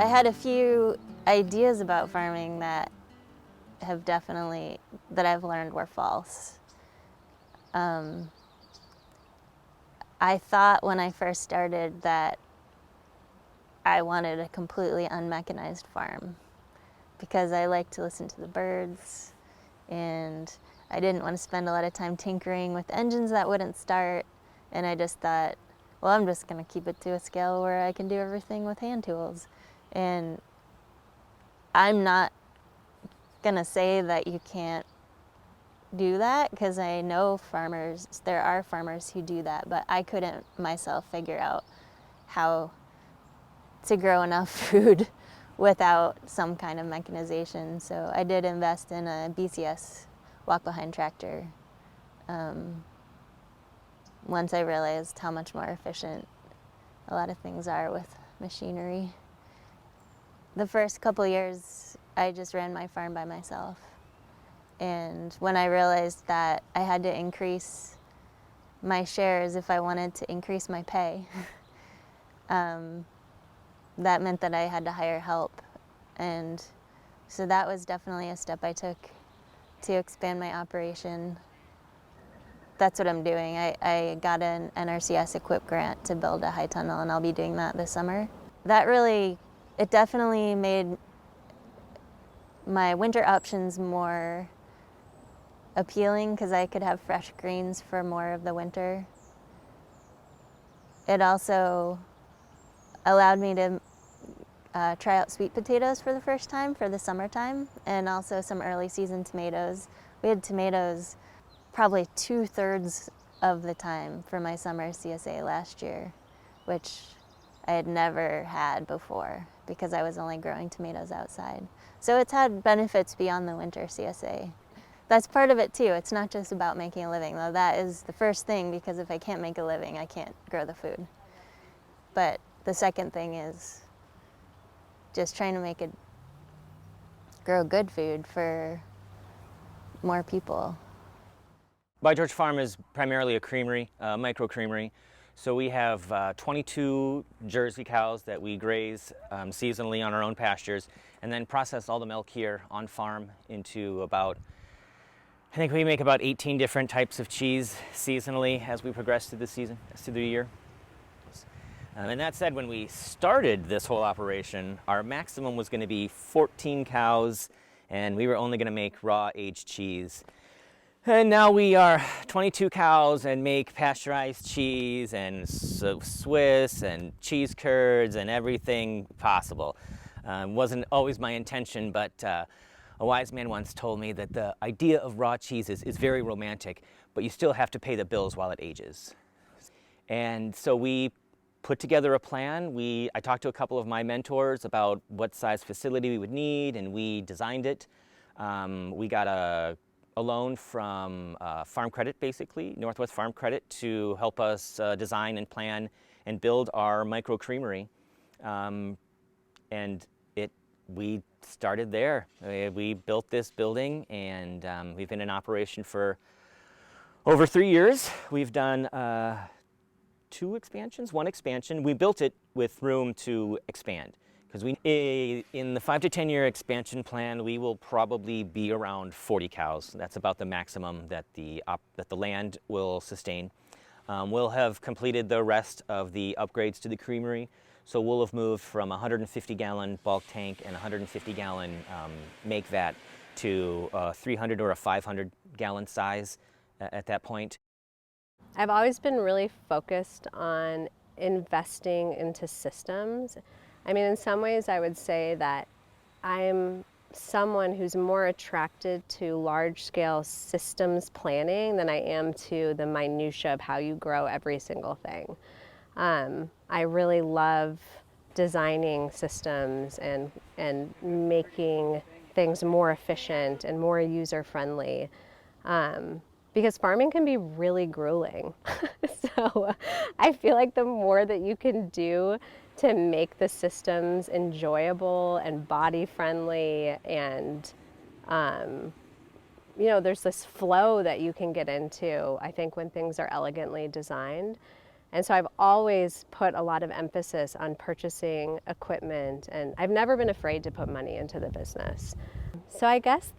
I had a few ideas about farming that I've learned were false. I thought when I first started that I wanted a completely unmechanized farm because I like to listen to the birds, and I didn't want to spend a lot of time tinkering with engines that wouldn't start, and I just thought, well, I'm just going to keep it to a scale where I can do everything with hand tools. And I'm not going to say that you can't do that, because I know there are farmers who do that, but I couldn't myself figure out how to grow enough food without some kind of mechanization. So I did invest in a BCS walk-behind tractor once I realized how much more efficient a lot of things are with machinery. The first couple years, I just ran my farm by myself. And when I realized that I had to increase my shares if I wanted to increase my pay, that meant that I had to hire help. And so that was definitely a step I took to expand my operation. That's what I'm doing. I got an NRCS equip grant to build a high tunnel, and I'll be doing that this summer. It definitely made my winter options more appealing because I could have fresh greens for more of the winter. It also allowed me to try out sweet potatoes for the first time for the summertime, and also some early season tomatoes. We had tomatoes probably 2/3 of the time for my summer CSA last year, which I had never had before because I was only growing tomatoes outside. So it's had benefits beyond the winter CSA. That's part of it too. It's not just about making a living, though that is the first thing, because if I can't make a living, I can't grow the food. But the second thing is just trying to grow good food for more people. By George Farm is primarily a creamery, a micro creamery. So we have 22 Jersey cows that we graze seasonally on our own pastures, and then process all the milk here on farm into I think we make about 18 different types of cheese seasonally as we progress through the year. And that said, when we started this whole operation, our maximum was going to be 14 cows, and we were only going to make raw aged cheese. And now we are 22 cows and make pasteurized cheese and Swiss and cheese curds and everything possible. Wasn't always my intention, but a wise man once told me that the idea of raw cheese is very romantic, but you still have to pay the bills while it ages. And so we put together a plan. I talked to a couple of my mentors about what size facility we would need, and we designed it. We got a loan from Farm Credit, basically, Northwest Farm Credit, to help us design and plan and build our micro creamery. And we started there. We built this building, and we've been in operation for over 3 years. We've done 2 expansions, 1 expansion. We built it with room to expand, because in the 5 to 10 year expansion plan, we will probably be around 40 cows. That's about the maximum that the land will sustain. We'll have completed the rest of the upgrades to the creamery, so we'll have moved from a 150-gallon bulk tank and a 150-gallon make vat to a 300 or a 500-gallon size at that point. I've always been really focused on investing into systems. I mean, in some ways I would say that I'm someone who's more attracted to large-scale systems planning than I am to the minutia of how you grow every single thing. I really love designing systems and making things more efficient and more user-friendly. Because farming can be really grueling. So I feel like the more that you can do to make the systems enjoyable and body friendly, and there's this flow that you can get into, I think, when things are elegantly designed. And so I've always put a lot of emphasis on purchasing equipment, and I've never been afraid to put money into the business. So I guess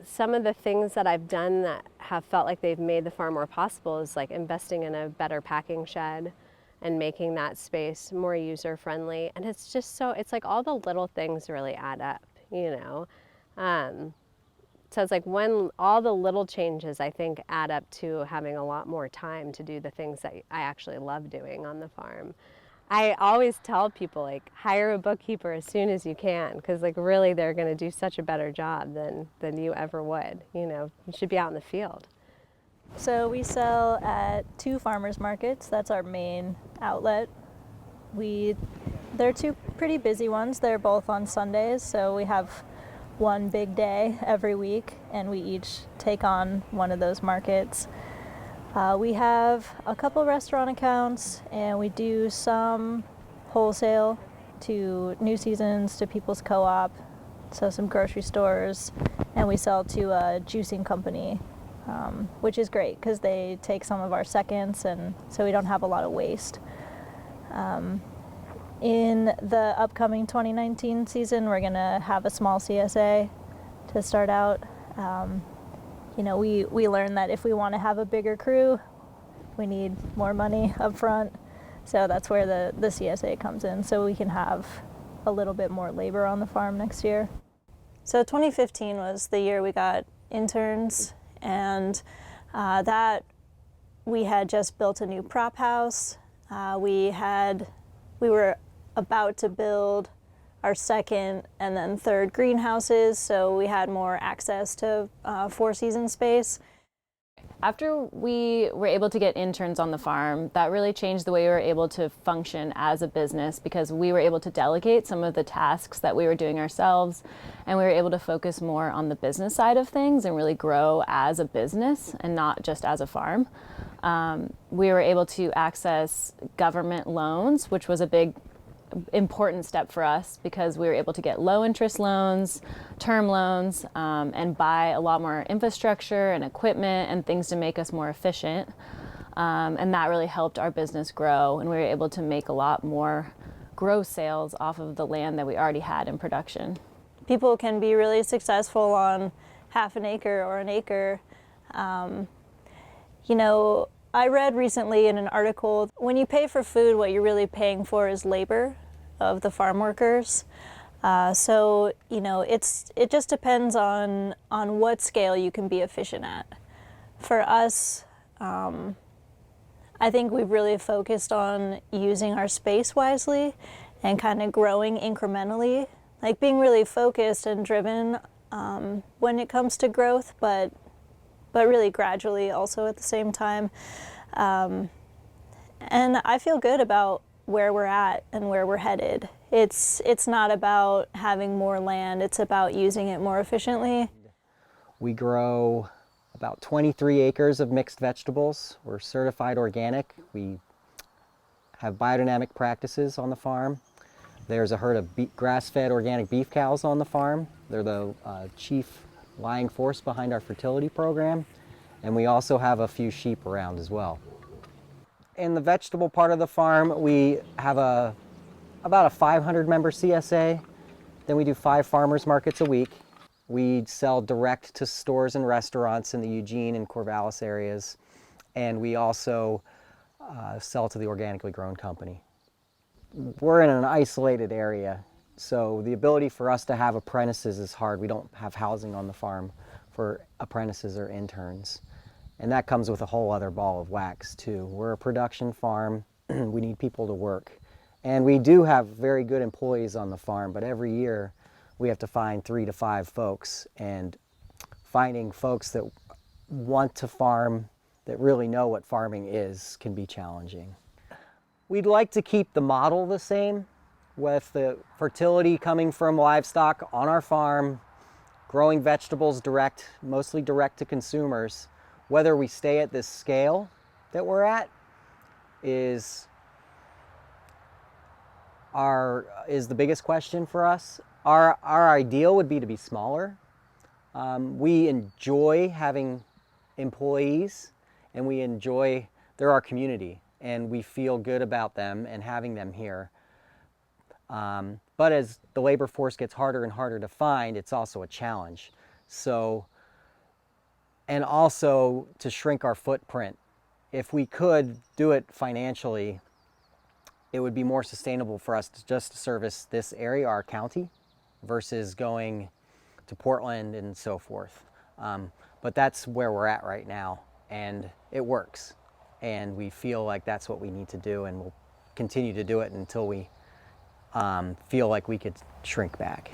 some of the things that I've done that have felt like they've made the farm more possible is like investing in a better packing shed and making that space more user friendly. And it's just it's like all the little things really add up, you know. So it's like when all the little changes, I think, add up to having a lot more time to do the things that I actually love doing on the farm. I always tell people, like, hire a bookkeeper as soon as you can, because like really they're going to do such a better job than you ever would. You know, you should be out in the field. So we sell at 2 farmers markets. That's our main outlet. They're 2 pretty busy ones. They're both on Sundays, so we have one big day every week, and we each take on one of those markets. We have a couple restaurant accounts, and we do some wholesale to New Seasons, to People's Co-op, so some grocery stores, and we sell to a juicing company, which is great because they take some of our seconds, and so we don't have a lot of waste. In the upcoming 2019 season, we're going to have a small CSA to start out. You know, we learned that if we want to have a bigger crew, we need more money up front. So that's where the CSA comes in, so we can have a little bit more labor on the farm next year. So 2015 was the year we got interns, and that we had just built a new prop house. We were about to build our second and then third greenhouses, so we had more access to 4-season space. After we were able to get interns on the farm, that really changed the way we were able to function as a business, because we were able to delegate some of the tasks that we were doing ourselves, and we were able to focus more on the business side of things and really grow as a business and not just as a farm. We were able to access government loans, which was a big important step for us, because we were able to get low interest loans, term loans, and buy a lot more infrastructure and equipment and things to make us more efficient. And that really helped our business grow, and we were able to make a lot more gross sales off of the land that we already had in production. People can be really successful on half an acre or an acre. You know, I read recently in an article, when you pay for food, what you're really paying for is labor of the farm workers. So, you know, it just depends on what scale you can be efficient at. For us, I think we've really focused on using our space wisely and kind of growing incrementally, like being really focused and driven when it comes to growth, but really gradually also at the same time. And I feel good about where we're at and where we're headed. It's not about having more land, it's about using it more efficiently. We grow about 23 acres of mixed vegetables. We're certified organic. We have biodynamic practices on the farm. There's a herd of grass-fed organic beef cows on the farm. They're the chief lying force behind our fertility program. And we also have a few sheep around as well. In the vegetable part of the farm, we have about a 500-member CSA. Then we do 5 farmers markets a week. We sell direct to stores and restaurants in the Eugene and Corvallis areas. And we also sell to the organically grown company. We're in an isolated area, so the ability for us to have apprentices is hard. We don't have housing on the farm for apprentices or interns. And that comes with a whole other ball of wax too. We're a production farm, we need people to work. And we do have very good employees on the farm, but every year we have to find 3 to 5 folks, and finding folks that want to farm, that really know what farming is, can be challenging. We'd like to keep the model the same, with the fertility coming from livestock on our farm, growing vegetables direct, mostly direct to consumers. Whether we stay at this scale that we're at is the biggest question for us. Our ideal would be to be smaller. We enjoy having employees, and they're our community. and we feel good about them and having them here. But as the labor force gets harder and harder to find, it's also a challenge. So, and also to shrink our footprint. If we could do it financially, it would be more sustainable for us to just service this area, our county, versus going to Portland and so forth. But that's where we're at right now, and it works. And we feel like that's what we need to do, and we'll continue to do it until we feel like we could shrink back.